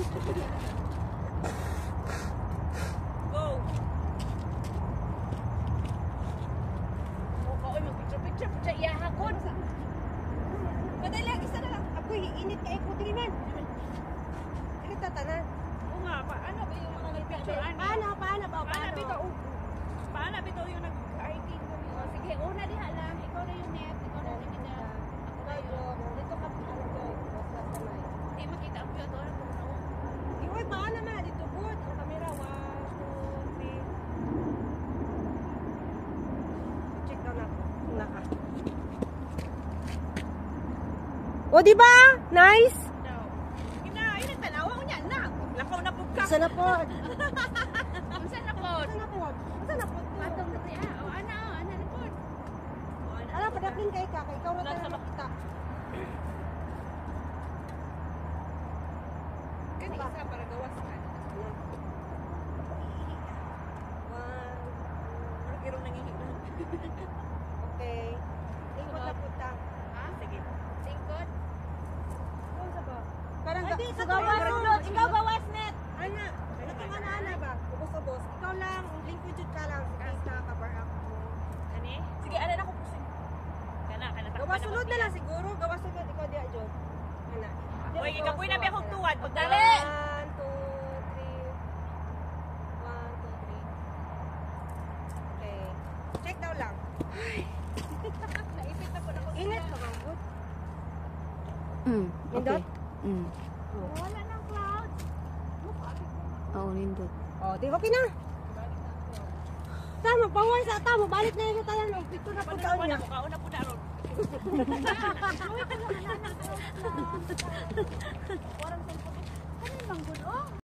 Go. Oy, mag-picture-picture pa siya. Iyahakon. Madali lang, isa na lang. Ako'y init kay puti man. Kita tanan. Oo nga, paano ba yung mga nag-picture? Paano ba? Paano bitaw yung nag-hiking ko niyo? Sige, una diha lang. Ikaw na yung net. Ikaw na yung net. Ako na yung... Dito ka ano doy. Basta kamay. Hindi makita ang view doon. Iwoy paano na dito good. Ang kamera 1 2 3. Check down ako. Naka. O di ba? Nice. Ina, ay nagtanawa ko niya na. Lakaw na pud ka. Sana po. Unsa na pod? Sana po. Sana po. Patong na siya. O ana na pod. Ala padaplin kay ka. Ikaw ra tayo makita. Kani isa para gawas ka. Parang irong nangihingan. Okay. Tingkod na puta. Ha? Sige. Tingkod. Unsa ba? Parang Adi, sa gawas gawas net. Ikaw gawas net. Ana, katong ana ba? Ubos-ubos. Ikaw lang, lingkod jud ka lang. Kita ka bar ako. Ani? Sige, ana na ko pusing. Kana takpan. Gawas sulod na lang siguro. Gawas sulod ikaw diha jud. Ana. Oy, ikapoy na biya kog tuwad. Pagdali. 1 2 3. 1 2 3. Okay. Check daw lang. Naipit na po na ko. Ingat ka bang good? Okay. Wala nang cloud. Oo, nindot. Oh, di okay na. Tama, pawal sa tama. Balik na yung tayo. Picture na po taon niya. Kauna po na ron.